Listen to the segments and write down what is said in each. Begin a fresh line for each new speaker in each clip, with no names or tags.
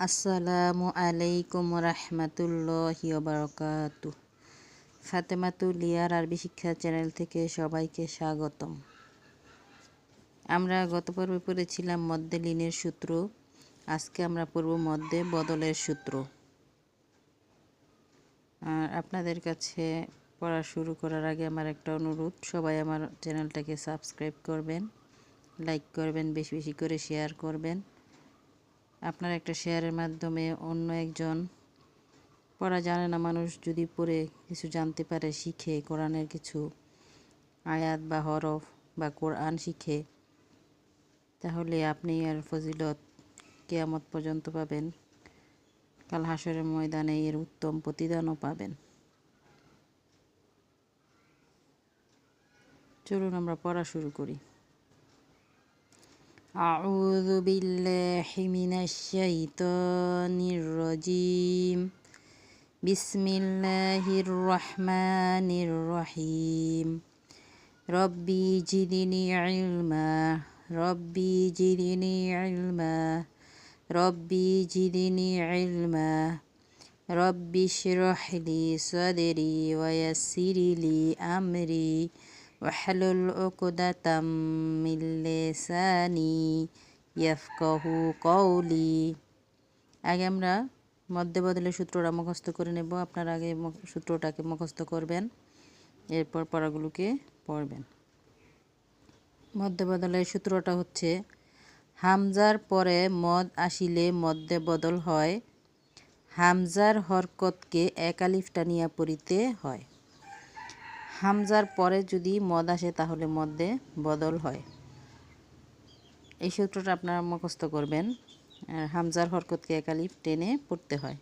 আসসালামু আলাইকুম রহমতুল্লাহি ওয়া ফাতেমাতুল লিয়ার আরবি শিক্ষা চ্যানেল থেকে সবাইকে স্বাগতম। আমরা গত পর্বে পড়েছিলাম মধ্যে লিনের সূত্র। আজকে আমরা পড়ব মধ্যে বদলের সূত্র। আর আপনাদের কাছে পড়া শুরু করার আগে আমার একটা অনুরোধ, সবাই আমার চ্যানেলটাকে সাবস্ক্রাইব করবেন, লাইক করবেন, বেশি বেশি করে শেয়ার করবেন। আপনার একটা শেয়ারের মাধ্যমে অন্য একজন পড়া জানে না মানুষ যদি পড়ে কিছু জানতে পারে, শিখে, কোরআনের কিছু আয়াত বা হরফ বা কোরআন শিখে, তাহলে আপনি আর ফজিলত কিয়ামত পর্যন্ত পাবেন। কাল হাসরের ময়দানে এর উত্তম প্রতিদানও পাবেন। চলুন আমরা পড়া শুরু করি। আউযু বিল্লাহি মিনাশ শাইতানির রাজিম। বিসমিল্লাহির রহমানির রহিম। রব্বি জিদনি ইলমা, রব্বি জিদনি ইলমা, রব্বি জিদনি ইলমা, রব্বি ইশরাহ লি সাদরি ওয়া ইয়াসসির লি আমরি ওয়াহলুল উকদাতাম মিন লিসানি ইয়াফকাহু কওলি। আগে আমরা মধ্যে বদলের সূত্রটা মুখস্থ করে নেব। আপনারা আগে সূত্রটাকে মুখস্থ করবেন, এরপর পড়াগুলোকে পড়বেন। মধ্যে বদলের সূত্রটা হচ্ছে, হামজার পরে মদ আসিলে মধ্যে বদল হয়, হামজার হরকতকে এক আলিফ টানিয়া পড়িতে হয়। হামজার পরে যদি মদ আসে তাহলে মধ্যে বদল হয়। এই সূত্রটা আপনারা মুখস্থ করবেন। আর হামজার হরকতকে এক আলিফ টেনে পড়তে হয়।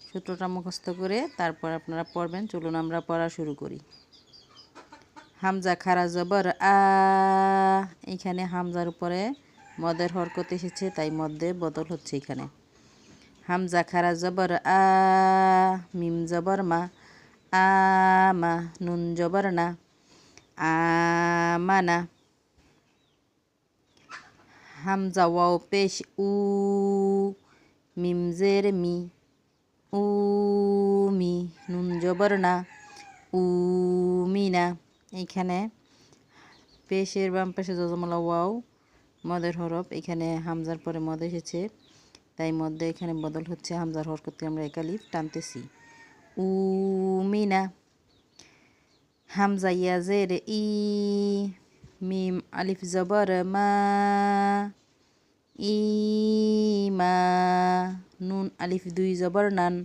সূত্রটা মুখস্থ করে তারপর আপনারা পড়বেন। চলুন আমরা পড়া শুরু করি। হামজা খারা জবর আ, এখানে হামজার উপরে মদের হরকত এসেছে, তাই মধ্যে বদল হচ্ছে এখানে। হামজা খারা জবর আ, মিম জবর মা, আমা, নুন জবর না, আমানা। হামজা ওয়াও পেশ উ, মিম জের মি, উমি, নুন জবর না, উমিনা। এইখানে পেশের বাম পাশে জজমলা ওয়াও মদের হরফ, এখানে হামজার পরে মদ এসেছে, তাই মধ্যে এখানে বদল হচ্ছে। হামজার হরকতকে আমরা এক আলিফ টানতেছি, উমিনা। হামজা ইয়া জের ই, মিম আলিফ জবর মা, ইমা, নুন আলিফ দুই জবর নান,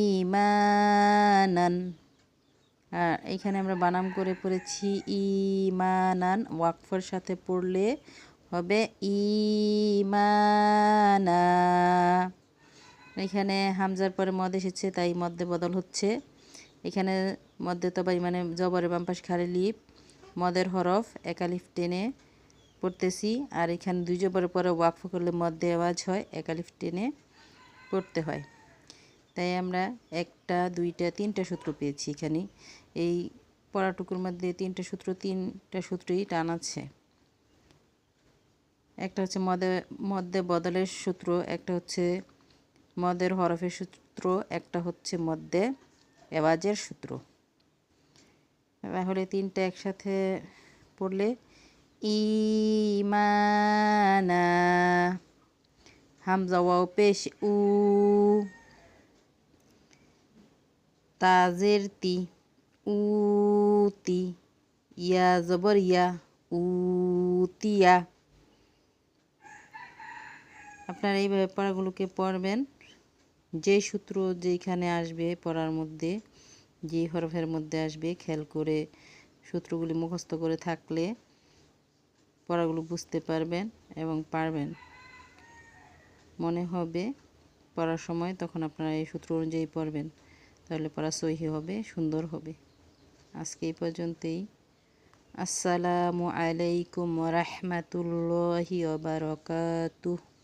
ইমানান। আর এখানে আমরা বানাম করে পড়েছি ইমানান, ওয়াকফের সাথে পড়লে হবে ইমানা। এখানে হামজার পরে মদ এসেছে, তাই মধ্যে বদল হচ্ছে। এখানে মধ্যে তবাই মানে জবরের বাম পাশে খালি লিপ, মদের হরফ এক আলিফ টেনে পড়তেছি। আর এখানে দুই জবরের পরে ওয়াকফ করলে মধ্যে আওয়াজ হয়, এক আলিফ টেনে পড়তে হয়। তাই আমরা একটা, দুইটা, তিনটা সূত্র পেয়েছি এখানে। এই পড়াটুকুর মধ্যে তিনটা সূত্রই টান আছে। একটা হচ্ছে মধ্যে বদলের সূত্র, একটা হচ্ছে মদের হরফের সূত্র, একটা হচ্ছে মধ্যে এওয়াজের সূত্র। তাহলে তিনটা একসাথে পড়লে ইমানা, হামজা ওয়াও পেশ উ, তাজের তি, উতি, ইয়া জবর ইয়া, উতিয়া। আপনারা এইভাবে পড়াগুলোকে পড়বেন। যে সূত্র যেখানে আসবে পড়ার মধ্যে, যে হরফের মধ্যে আসবে, খেয়াল করে সূত্রগুলি মুখস্থ করে থাকলে পড়াগুলো বুঝতে পারবেন এবং পারবেন। মনে হবে পড়ার সময়, তখন আপনারা এই সূত্র অনুযায়ী পড়বেন, তাহলে পড়া সহি হবে, সুন্দর হবে। আজকে এই পর্যন্তই। আসসালামু আলাইকুম ওয়া রাহমাতুল্লাহি ওয়া বারাকাতুহু।